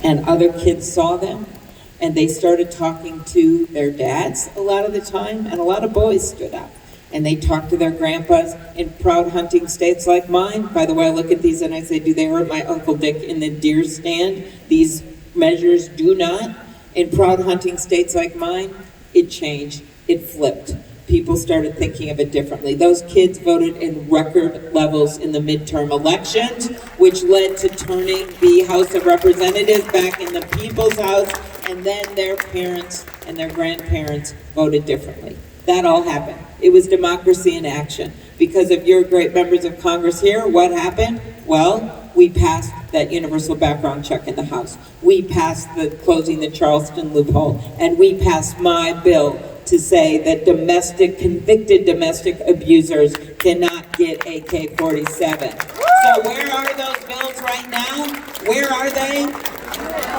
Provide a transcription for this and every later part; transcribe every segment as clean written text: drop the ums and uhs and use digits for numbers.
and other kids saw them, and they started talking to their dads a lot of the time, and a lot of boys stood up. And they talked to their grandpas in proud hunting states like mine. By the way, I look at these and I say, do they hurt my Uncle Dick in the deer stand? These measures do not. In proud hunting states like mine, it changed, it flipped. People started thinking of it differently. Those kids voted in record levels in the midterm elections, which led to turning the House of Representatives back in the people's house, and then their parents and their grandparents voted differently. That all happened. It was democracy in action. Because of your great members of Congress here, what happened? Well, we passed that universal background check in the House. We passed the closing the Charleston loophole, and we passed my bill to say that convicted domestic abusers cannot get AK-47. So where are those bills right now? Where are they?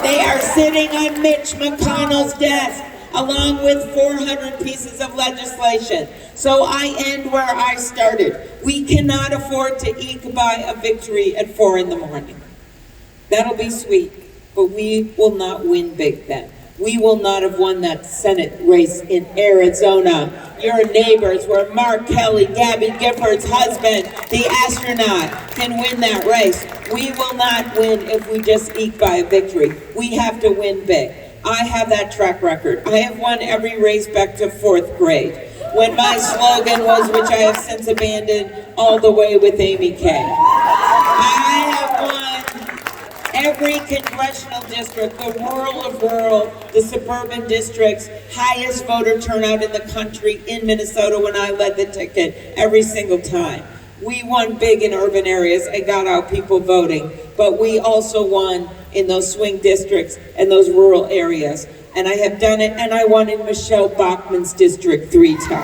They are sitting on Mitch McConnell's desk, along with 400 pieces of legislation. So I end where I started. We cannot afford to eke by a victory at 4 in the morning. That'll be sweet, but we will not win big then. We will not have won that Senate race in Arizona. Your neighbors, where Mark Kelly, Gabby Gifford's husband, the astronaut, can win that race. We will not win if we just eke by a victory. We have to win big. I have that track record. I have won every race back to 4th grade, when my slogan was, which I have since abandoned, all the way with Amy Kay. I have won every congressional district, the rural, the suburban districts, highest voter turnout in the country in Minnesota when I led the ticket every single time. We won big in urban areas and got out people voting, but we also won in those swing districts and those rural areas. And I have done it, and I won in Michelle Bachmann's district 3 times. So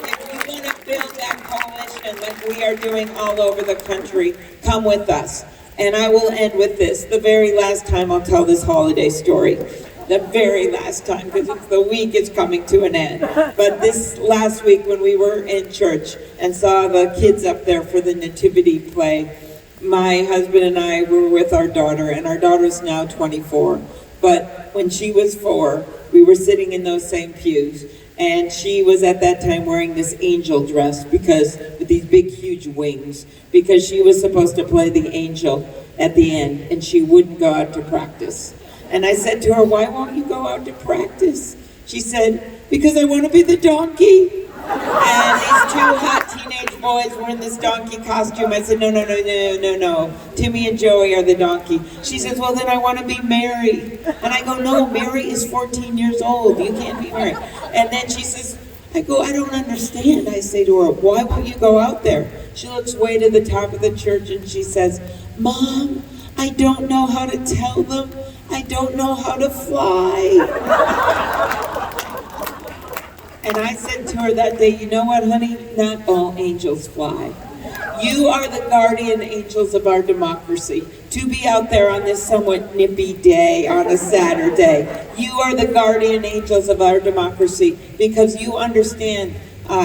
if you want to build that coalition like we are doing all over the country, come with us. And I will end with this, the very last time I'll tell this holiday story. The very last time, because the week is coming to an end. But this last week when we were in church and saw the kids up there for the nativity play, my husband and I were with our daughter, and our daughter's now 24. But when she was 4, we were sitting in those same pews, and she was at that time wearing this angel dress with these big, huge wings, because she was supposed to play the angel at the end, and she wouldn't go out to practice. And I said to her, why won't you go out to practice? She said, because I want to be the donkey. And these 2 hot teenage boys were in this donkey costume. I said, no. Timmy and Joey are the donkey. She says, well, then I want to be Mary. And I go, no, Mary is 14 years old. You can't be Mary. And then she says, I don't understand. I say to her, why won't you go out there? She looks way to the top of the church and she says, Mom, I don't know how to tell them. I don't know how to fly. And I said to her that day, you know what, honey? Not all angels fly. You are the guardian angels of our democracy. To be out there on this somewhat nippy day on a Saturday, you are the guardian angels of our democracy because you understand,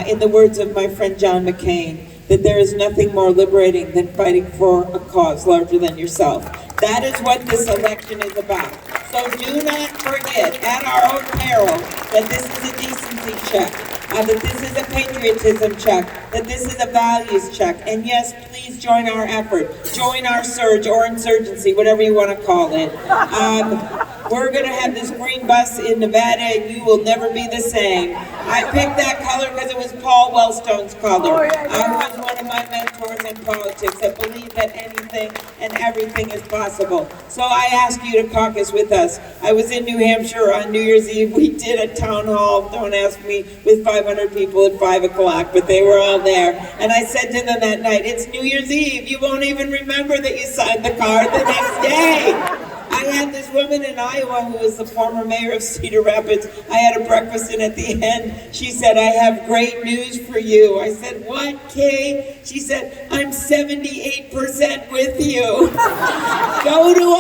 in the words of my friend John McCain, that there is nothing more liberating than fighting for a cause larger than yourself. That is what this election is about. So do not forget, at our own peril, that this is a decency check, that this is a patriotism check, that this is a values check. And yes, please join our effort, join our surge or insurgency, whatever you want to call it. We're going to have this green bus in Nevada, and you will never be the same. I picked that color because it was Paul Wellstone's color. I was one of my mentors in politics that believed that anything and everything is possible. So I ask you to caucus with us. I was in New Hampshire on New Year's Eve. We did a town hall, don't ask me, with 500 people at 5 o'clock, but they were all there. And I said to them that night, it's New Year's Eve. You won't even remember that you signed the card the next day. I had this woman in Iowa who was the former mayor of Cedar Rapids. I had a breakfast, and at the end, she said, I have great news for you. I said, what, Kay? She said, I'm 78% with you. Go to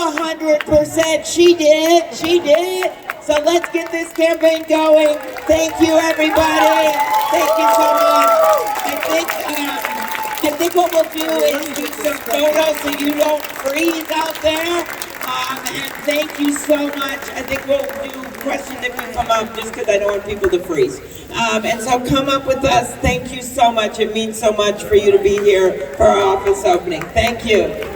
100%. She did. So let's get this campaign going. Thank you, everybody. Thank you so much. I think I think what we'll do is do some photos so you don't freeze out there. And thank you so much. I think we'll do questions if you come up, just because I don't want people to freeze. And so come up with us. Thank you so much. It means so much for you to be here for our office opening. Thank you.